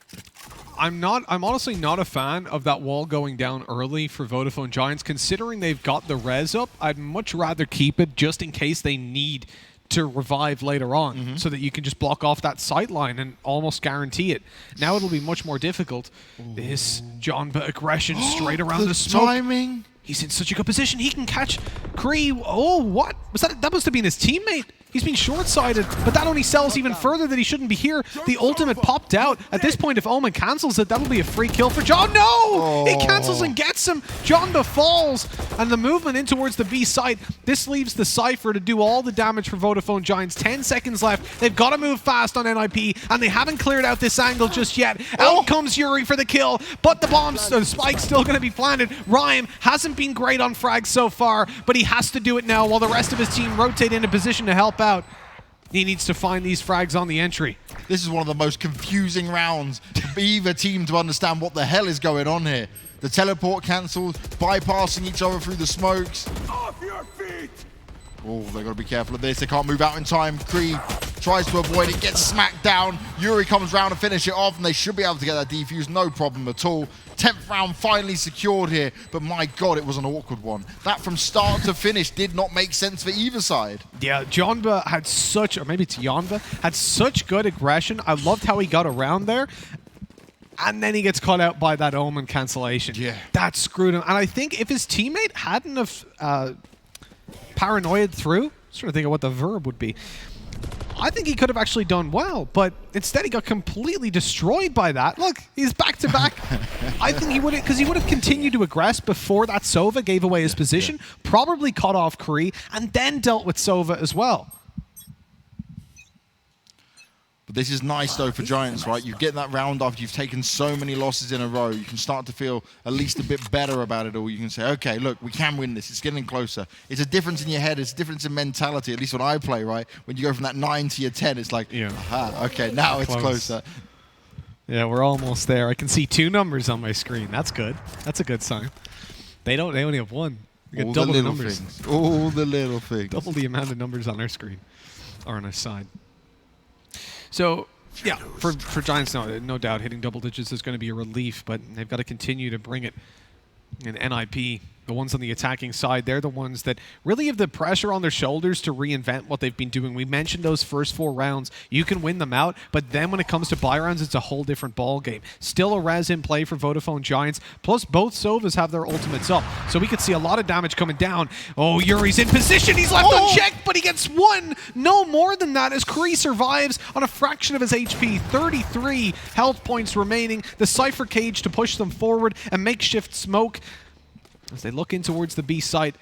I'm honestly not a fan of that wall going down early for Vodafone Giants. Considering they've got the res up, I'd much rather keep it just in case they need to revive later on, so that you can just block off that sight line and almost guarantee it. Now it'll be much more difficult. Ooh. This Jonba aggression straight around the smoke. Timing. He's in such a good position. He can catch Kree. Oh, what? Was that? That must have been his teammate. He's been short-sighted, but that only sells even further that he shouldn't be here. The ultimate popped out. At this point, if Omen cancels it, that'll be a free kill for John. No! Oh. He cancels and gets him. Jonba falls, and the movement in towards the B site. This leaves the Cypher to do all the damage for Vodafone Giants. 10 seconds left. They've got to move fast on NIP, and they haven't cleared out this angle just yet. Out comes Yuri for the kill, but the spike's still going to be planted. Rhyme hasn't been great on frags so far, but he has to do it now while the rest of his team rotate into position to help out. He needs to find these frags on the entry. This is one of the most confusing rounds for either team to understand what the hell is going on here. The teleport cancelled, bypassing each other through the smokes. Off your feet! Oh, they've got to be careful of this. They can't move out in time. Kree tries to avoid it, gets smacked down. Yuri comes round to finish it off, and they should be able to get that defuse, no problem at all. 10th round finally secured here, but my God, it was an awkward one. That from start to finish did not make sense for either side. Yeah, Jonba had such, or maybe it's Yonva, had such good aggression. I loved how he got around there. And then he gets caught out by that Omen cancellation. Yeah. That screwed him. And I think if his teammate hadn't have paranoid through, trying to think of what the verb would be, I think he could have actually done well, but instead he got completely destroyed by that. Look, he's back to back. I think he would have, because he would have continued to aggress before that Sova gave away his position, probably cut off Kree, and then dealt with Sova as well. But this is nice, though, for Giants, right? You get that round after you've taken so many losses in a row. You can start to feel at least a bit better about it all. You can say, okay, look, we can win this. It's getting closer. It's a difference in your head. It's a difference in mentality, at least when I play, right? When you go from that 9 to your 10, it's like, aha, okay, now it's closer. Yeah, we're almost there. I can see 2 numbers on my screen. That's good. That's a good sign. They only have 1. We got double the numbers. Things. All the little things. Double the amount of numbers on our screen, or on our side. So, yeah, for Giants, no doubt, hitting double digits is going to be a relief, but they've got to continue to bring it. And NIP, the ones on the attacking side, they're the ones that really have the pressure on their shoulders to reinvent what they've been doing. We mentioned those first 4 rounds. You can win them out, but then when it comes to buy rounds, it's a whole different ball game. Still a res in play for Vodafone Giants, plus both Sovas have their ultimates up. So we could see a lot of damage coming down. Oh, Yuri's in position. He's left unchecked, but he gets 1. No more than that as Kree survives on a fraction of his HP. 33 health points remaining. The Cypher cage to push them forward, and makeshift smoke as they look in towards the B site.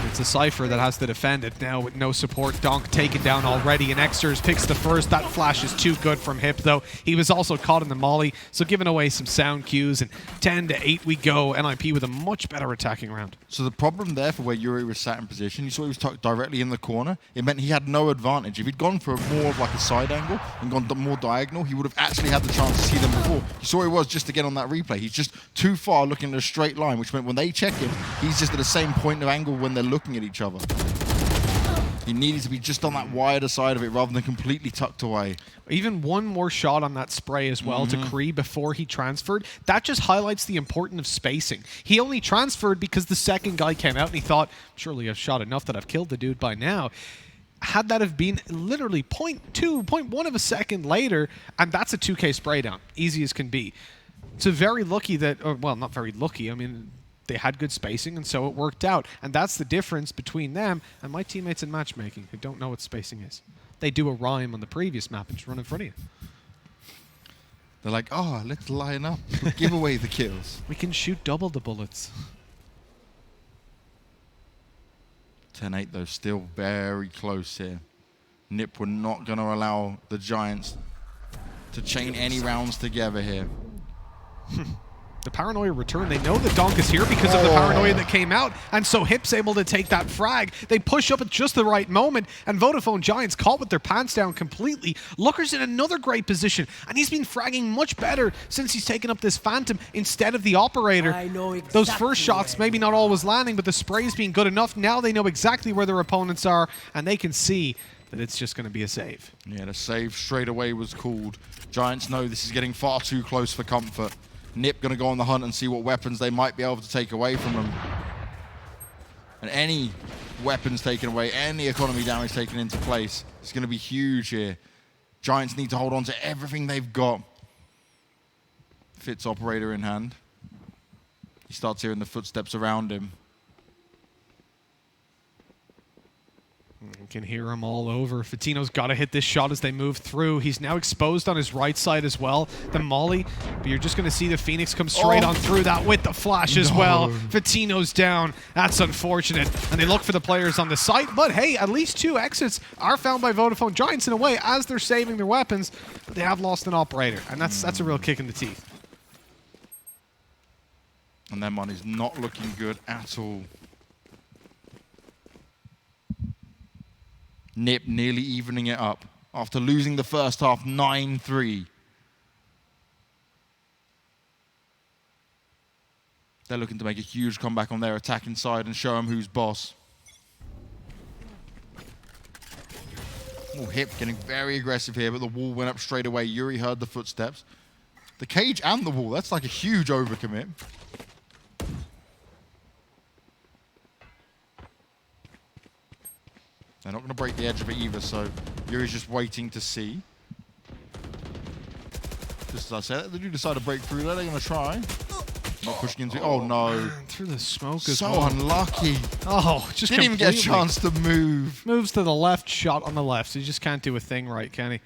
It's a Cypher that has to defend it now with no support. Donk taken down already, and Exters picks the first. That flash is too good from Hip, though. He was also caught in the molly, so giving away some sound cues, and 10 to 8 we go. NIP with a much better attacking round. So the problem there for where Yuri was sat in position, you saw he was tucked directly in the corner. It meant he had no advantage. If he'd gone for more of like a side angle and gone more diagonal, he would have actually had the chance to see them before. You saw he was just again on that replay. He's just too far looking at a straight line, which meant when they check him, he's just at the same point of angle when they're looking at each other. He needed to be just on that wider side of it rather than completely tucked away. Even one more shot on that spray as well to Kree before he transferred. That just highlights the importance of spacing. He only transferred because the second guy came out and he thought, surely I've shot enough that I've killed the dude by now. Had that have been literally 0.2, 0.1 of a second later, and that's a 2K spray down. Easy as can be. So very lucky that, or well, not very lucky. I mean, they had good spacing, and so it worked out. And that's the difference between them and my teammates in matchmaking who don't know what spacing is. They do a rhyme on the previous map and just run in front of you. They're like, oh, let's line up. Give away the kills. We can shoot double the bullets. 10-8 though, still very close here. Nip were not going to allow the Giants to chain any rounds together here. The paranoia return. They know the donk is here because of the paranoia that came out, and so Hip's able to take that frag. They push up at just the right moment, and Vodafone Giants caught with their pants down completely. Looker's in another great position, and he's been fragging much better since he's taken up this Phantom instead of the Operator. I know exactly. Those first shots, maybe not always landing, but the spray's being good enough. Now they know exactly where their opponents are, and they can see that it's just going to be a save. Yeah, the save straight away was called. Giants know this is getting far too close for comfort. Nip going to go on the hunt and see what weapons they might be able to take away from them. And any weapons taken away, any economy damage taken into place, it's going to be huge here. Giants need to hold on to everything they've got. Fitz Operator in hand. He starts hearing the footsteps around him. You can hear him all over. Fatino's got to hit this shot as they move through. He's now exposed on his right side as well. The molly, but you're just going to see the Phoenix come straight on through that with the flash as well. Fatino's down. That's unfortunate. And they look for the players on the site. But hey, at least 2 exits are found by Vodafone Giants in a way as they're saving their weapons. But they have lost an operator, and that's a real kick in the teeth. And their money's not looking good at all. Nip nearly evening it up after losing the first half 9-3. They're looking to make a huge comeback on their attacking side and show them who's boss. Oh, Hip getting very aggressive here, but the wall went up straight away. Yuri heard the footsteps. The cage and the wall, that's like a huge overcommit. They're not going to break the edge of it either, so Yuri's just waiting to see. Just as I said, they do decide to break through there. They're going to try. Not pushing into it. Oh, no. Through the smoke as So well. unlucky. Oh, just Didn't even get a completely. chance to move. Moves to the left, shot on the left. So he just can't do a thing right, can he?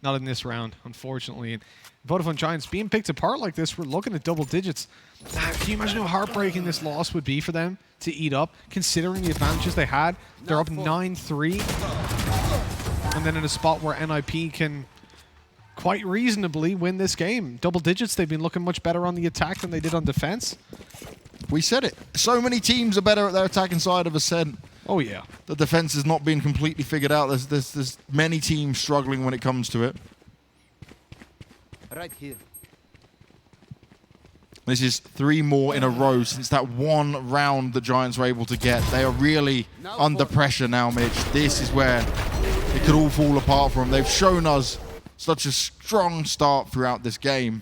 Not in this round, unfortunately. And Vodafone Giants being picked apart like this, we're looking at double digits. Can you imagine how heartbreaking this loss would be for them to eat up, considering the advantages they had? They're up 9-3. And then in a spot where NIP can quite reasonably win this game. Double digits, they've been looking much better on the attack than they did on defense. We said it. So many teams are better at their attacking side of Ascent. Oh, yeah. The defense has not been completely figured out. There's many teams struggling when it comes to it. Right here. This is 3 more in a row since that one round the Giants were able to get. They are really under pressure now, Mitch. This is where it could all fall apart for them. They've shown us such a strong start throughout this game.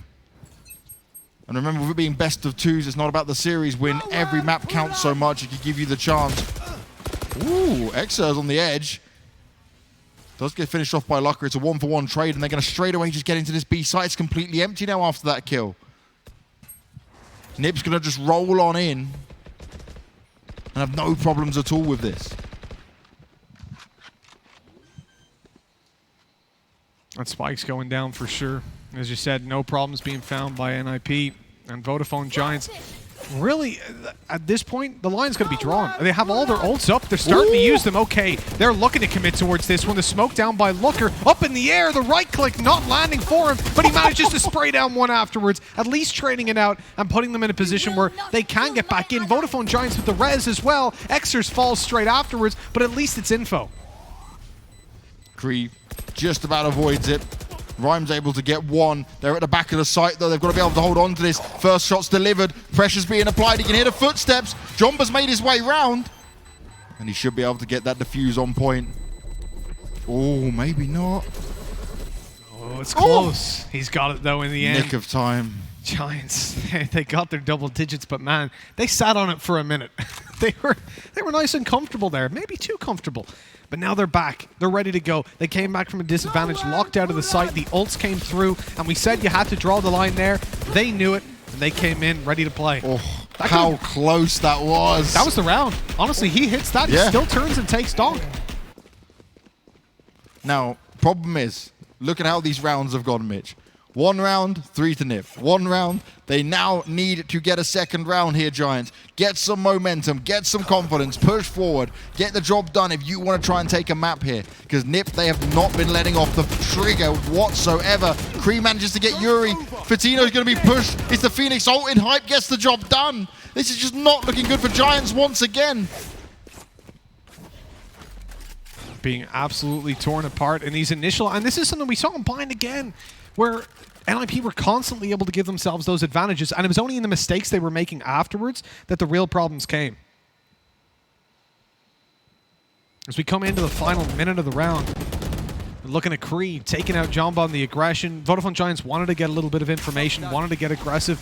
And remember, with it being best of 2s, it's not about the series win. Every map counts so much, it could give you the chance. Ooh, Exer's on the edge. Does get finished off by Lucker. It's a 1-for-1 trade, and they're going to straight away just get into this B site. It's completely empty now after that kill. Nip's going to just roll on in and have no problems at all with this. That spike's going down for sure. As you said, no problems being found by NIP and Vodafone Giants. Really, at this point, the line's going to be drawn. They have all their ults up. They're starting to use them. Okay, they're looking to commit towards this one. The smoke down by Looker. Up in the air, the right click not landing for him, but he manages to spray down one afterwards, at least trading it out and putting them in a position where they can get back in. Vodafone Giants with the res as well. Exers falls straight afterwards, but at least it's info. Kree just about avoids it. Rhyme's able to get one. They're at the back of the site, though. They've got to be able to hold on to this. First shot's delivered. Pressure's being applied. He can hear the footsteps. Jomba's made his way round. And he should be able to get that defuse on point. Oh, maybe not. Oh, it's close. He's got it, though, in the end. Nick of time. Giants, they got their double digits, but man, they sat on it for a minute. They were nice and comfortable there, maybe too comfortable. But now they're back. They're ready to go. They came back from a disadvantage, locked out of the site. The ults came through, and we said you had to draw the line there. They knew it. and they came in ready to play. Oh, how close that was. That was the round. Honestly, he hits that, he still turns and takes Donk. Now, problem is, look at how these rounds have gone, Mitch. 1 round, 3 to Nip. 1 round, they now need to get a second round here, Giants. Get some momentum, get some confidence, push forward, get the job done if you want to try and take a map here. Because Nip, they have not been letting off the trigger whatsoever. Kree manages to get Yuri. Fatino's going to be pushed. It's the Phoenix ult in Hype, gets the job done. This is just not looking good for Giants once again. Being absolutely torn apart in these initial, and this is something we saw in Bind again, where NIP were constantly able to give themselves those advantages, and it was only in the mistakes they were making afterwards that the real problems came. As we come into the final minute of the round, we're looking at Kree taking out Jamba on the aggression. Vodafone Giants wanted to get a little bit of information, wanted to get aggressive,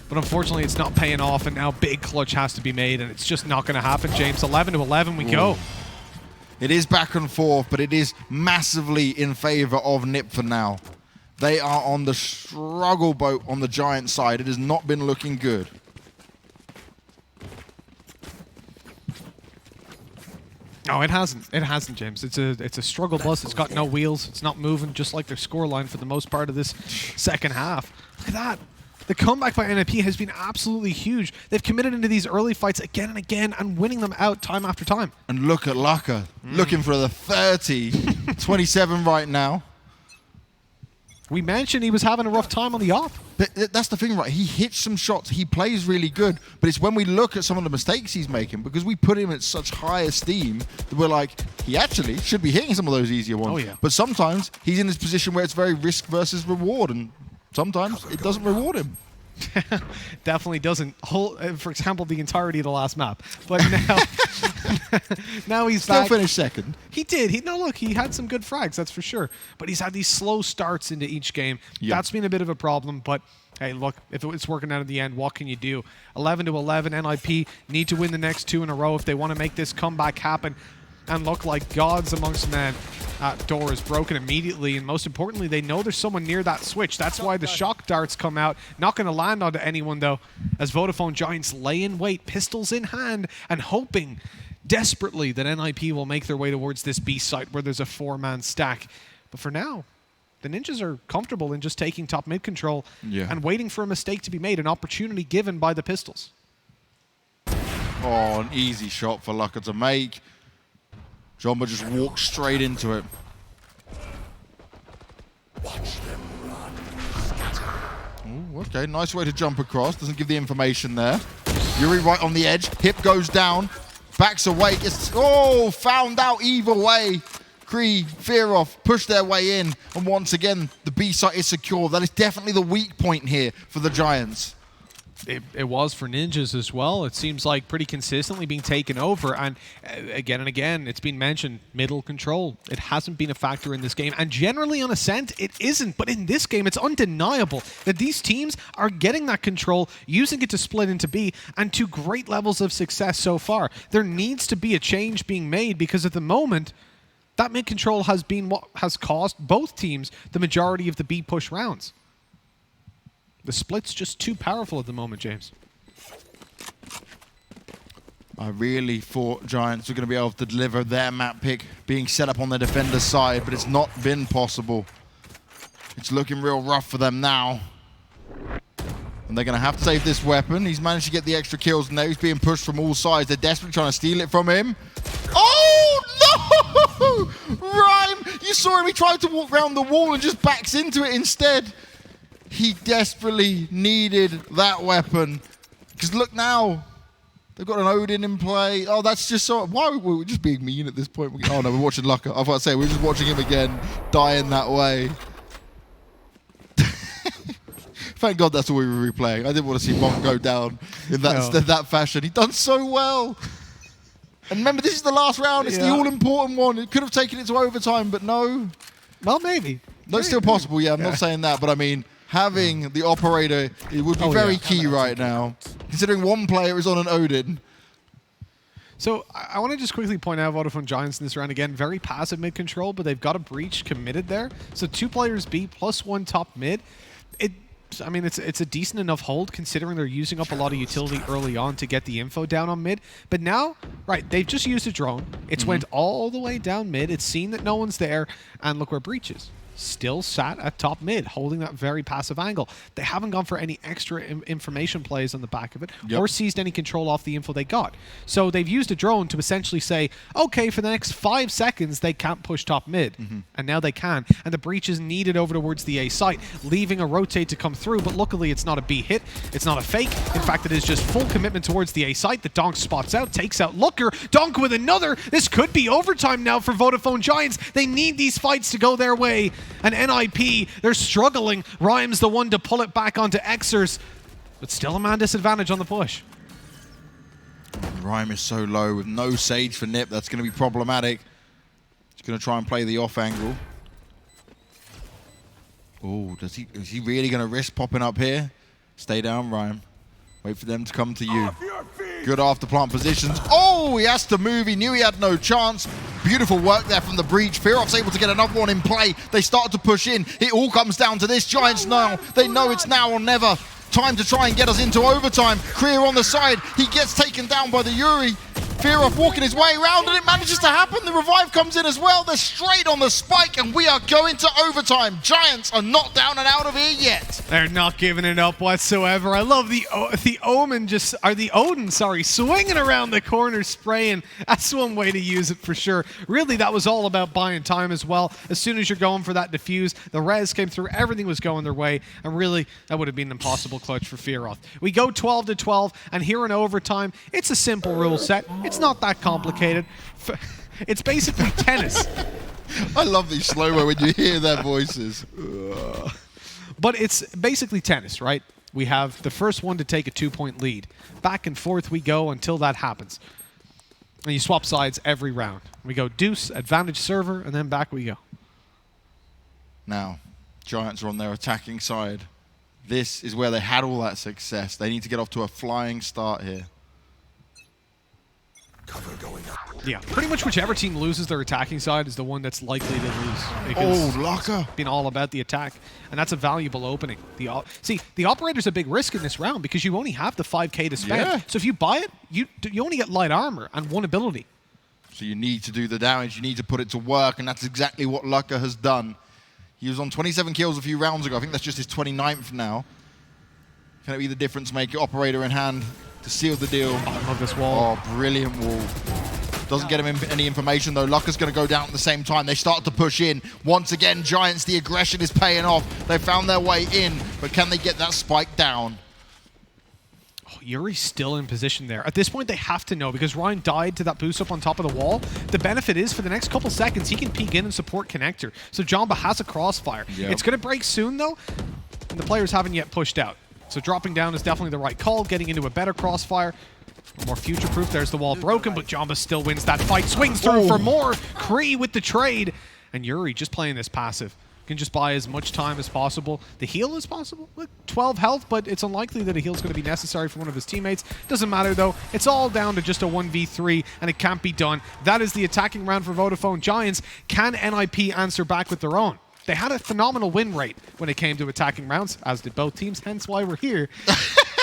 but unfortunately it's not paying off, and now big clutch has to be made, and it's just not going to happen, James. 11 to 11 we go. It is back and forth, but it is massively in favor of Nip for now. They are on the struggle boat on the Giant side. It has not been looking good. No, it hasn't. It hasn't, James. It's a struggle bus. It's got no wheels. It's not moving, just like their scoreline for the most part of this second half. Look at that. The comeback by NIP has been absolutely huge. They've committed into these early fights again and again and winning them out time after time. And look at Laka, looking for the 30. 27 right now. We mentioned he was having a rough time on the off. But that's the thing, right? He hits some shots. He plays really good. But it's when we look at some of the mistakes he's making, because we put him at such high esteem, that we're like, he actually should be hitting some of those easier ones. Oh, yeah. But sometimes he's in this position where it's very risk versus reward, and sometimes it doesn't reward him. Definitely doesn't. For example, the entirety of the last map. But now, now he's Still back. finished second. He did. No, look, he had some good frags, that's for sure. But he's had these slow starts into each game. Yeah. That's been a bit of a problem. But hey, look, if it's working out at the end, what can you do? 11 to 11, NIP need to win the next 2 in a row if they want to make this comeback happen and look like gods amongst men. That door is broken immediately, and most importantly, they know there's someone near that switch. That's why the shock darts come out. Not going to land onto anyone, though, as Vodafone Giants lay in wait, pistols in hand, and hoping desperately that NIP will make their way towards this B site where there's a 4-man stack. But for now, the Ninjas are comfortable in just taking top mid control and waiting for a mistake to be made, an opportunity given by the pistols. Oh, an easy shot for Laka to make. Jamba just walked straight into it. Ooh, okay, nice way to jump across. Doesn't give the information there. Yuri right on the edge. Hip goes down. Backs away. Found out either way. Kree, Fearoff push their way in. And once again, the B site is secure. That is definitely the weak point here for the Giants. It was for Ninjas as well. It seems like pretty consistently being taken over, and again, it's been mentioned, middle control. It hasn't been a factor in this game, and generally on Ascent, it isn't, but in this game, it's undeniable that these teams are getting that control, using it to split into B, and to great levels of success so far. There needs to be a change being made, because at the moment, that mid control has been what has cost both teams the majority of the B push rounds. The split's just too powerful at the moment, James. I really thought Giants were going to be able to deliver their map pick being set up on the defender's side, but it's not been possible. It's looking real rough for them now. And they're going to have to save this weapon. He's managed to get the extra kills, and now he's being pushed from all sides. They're desperately trying to steal it from him. Oh, no! Rhyme! You saw him. He tried to walk around the wall and just backs into it instead. He desperately needed that weapon. Because look now, they've got an Odin in play. Oh, that's just so... Why are we just being mean at this point? Oh, no, we're watching Laka. I was about to say, we're just watching him again, dying that way. Thank God that's all we were replaying. I didn't want to see Monk go down in that fashion. He'd done so well. And remember, this is the last round. It's the all-important one. It could have taken it to overtime, but no. Well, maybe. No, it's still possible, I'm not saying that, but I mean... Having the operator, it would be very key right now, considering one player is on an Odin. So I want to just quickly point out Vodafone Giants in this round again, very passive mid control, but they've got a breach committed there. So 2 players B plus 1 top mid. I mean, it's a decent enough hold considering they're using up a lot of utility early on to get the info down on mid. But now, right, they've just used a drone. It's went all the way down mid. It's seen that no one's there. And look where Breach is. Still sat at top mid, holding that very passive angle. They haven't gone for any extra information plays on the back of it or seized any control off the info they got. So they've used a drone to essentially say, okay, for the next 5 seconds, they can't push top mid. And now they can. And the Breach is needed over towards the A site, leaving a rotate to come through. But luckily, it's not a B hit. It's not a fake. In fact, it is just full commitment towards the A site. The Donk spots out, takes out Looker. Donk with another. This could be overtime now for Vodafone Giants. They need these fights to go their way. And NIP, they're struggling. Rhyme's the one to pull it back onto Xers, but still a man disadvantage on the push. Rhyme is so low with no Sage for Nip. That's going to be problematic. He's going to try and play the off angle. Oh, is he really going to risk popping up here? Stay down, Rhyme. Wait for them to come to you. Good after plant positions. Oh, he has to move. He knew he had no chance. Beautiful work there from the Breach. Fearoff's able to get another one in play. They start to push in. It all comes down to this. Giants now. They know it's now or never. Time to try and get us into overtime. Kriya on the side. He gets taken down by the Yuri. Fearoff walking his way around, and it manages to happen. The revive comes in as well. They're straight on the spike, and we are going to overtime. Giants are not down and out of here yet. They're not giving it up whatsoever. I love the Odin, swinging around the corner, spraying. That's one way to use it for sure. Really, that was all about buying time as well. As soon as you're going for that defuse, the res came through. Everything was going their way, and really, that would have been an impossible clutch for Fearoff. We go 12-12, and here in overtime, it's a simple rule set. It's not that complicated. It's basically tennis. I love these slow-mo when you hear their voices. But it's basically tennis, right? We have the first one to take a 2-point lead. Back and forth we go until that happens. And you swap sides every round. We go deuce, advantage server, and then back we go. Now, Giants are on their attacking side. This is where they had all that success. They need to get off to a flying start here. Cover going up. Yeah, pretty much whichever team loses their attacking side is the one that's likely to lose. Oh, Laka. It's been all about the attack, and that's a valuable opening. The Operator's a big risk in this round because you only have the 5k to spend. Yeah. So if you buy it, you only get light armor and one ability. So you need to do the damage. You need to put it to work, and that's exactly what Laka has done. He was on 27 kills a few rounds ago. I think that's just his 29th now. Can it be the difference maker? Operator in hand to seal the deal. Oh, I love this wall. Oh, brilliant wall. Doesn't get him any information, though. Lucker's going to go down at the same time. They start to push in. Once again, Giants, the aggression is paying off. They found their way in, but can they get that spike down? Oh, Yuri's still in position there. At this point, they have to know because Ryan died to that boost up on top of the wall. The benefit is for the next couple seconds, he can peek in and support connector. So Jamba has a crossfire. Yep. It's going to break soon, though, and the players haven't yet pushed out. So dropping down is definitely the right call. Getting into a better crossfire. More future-proof. There's the wall broken, but Jamba still wins that fight. Swings through for more. Kree with the trade. And Yuri just playing this passive. Can just buy as much time as possible. The heal is possible. Look, 12 health, but it's unlikely that a heal is going to be necessary for one of his teammates. Doesn't matter, though. It's all down to just a 1v3, and it can't be done. That is the attacking round for Vodafone Giants. Can NIP answer back with their own? They had a phenomenal win rate when it came to attacking rounds, as did both teams, hence why we're here.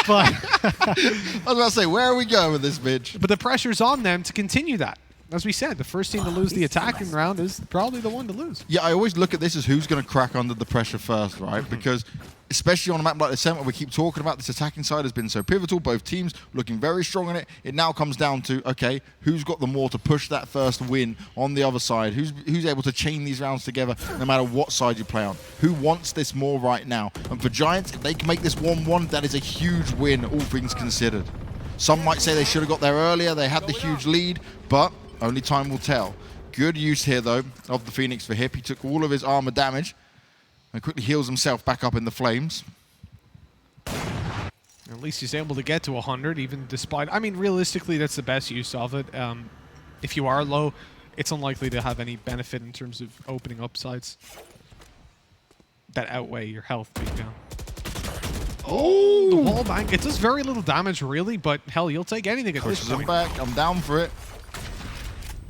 But I was about to say, where are we going with this bitch? But the pressure's on them to continue that. As we said, the first team to lose the attacking round is probably the one to lose. Yeah, I always look at this as who's going to crack under the pressure first, right? Because especially on a map like the Center, we keep talking about this attacking side has been so pivotal. Both teams looking very strong on it. It now comes down to, okay, who's got the more to push that first win on the other side? Who's able to chain these rounds together no matter what side you play on? Who wants this more right now? And for Giants, if they can make this 1-1, that is a huge win, all things considered. Some might say they should have got there earlier. They had the huge lead, but only time will tell. Good use here, though, of the Phoenix for Hip. He took all of his armor damage and quickly heals himself back up in the flames. At least he's able to get to 100, even despite... I mean, realistically, that's the best use of it. If you are low, it's unlikely to have any benefit in terms of opening up sides that outweigh your health being down. Oh! The wall bang. It does very little damage, really, but hell, you'll take anything at this Pushes point. him back. I'm down for it.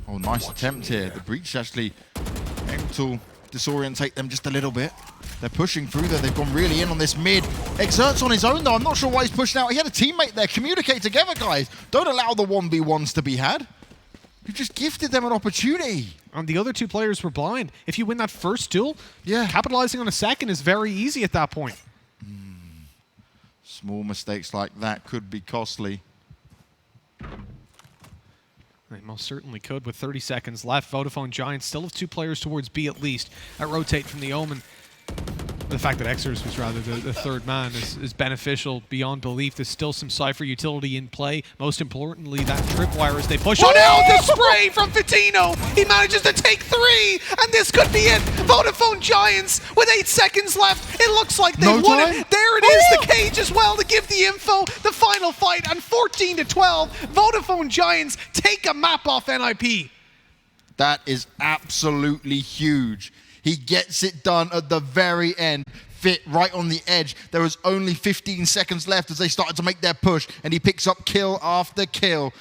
Oh, nice attempt here. The Breach actually able to disorientate them just a little bit. They're pushing through there. They've gone really in on this mid. Exert's on his own, though. I'm not sure why he's pushing out. He had a teammate there. Communicate together, guys. Don't allow the 1v1s to be had. You just gifted them an opportunity. And the other two players were blind. If you win that first duel, capitalizing on a second is very easy at that point. Small mistakes like that could be costly. They most certainly could with 30 seconds left. Vodafone Giants still have two players towards B at least that rotate from the Omen. The fact that Exers was rather the third man is beneficial beyond belief. There's still some Cypher utility in play. Most importantly, that tripwire as they push on out. The spray from Fitino. He manages to take 3, and this could be it. Vodafone Giants with 8 seconds left. It looks like they've won it. There it is, the cage as well to give the info. The final fight, and 14-12. Vodafone Giants take a map off NIP. That is absolutely huge. He gets it done at the very end. Fit right on the edge. There was only 15 seconds left as they started to make their push, and he picks up kill after kill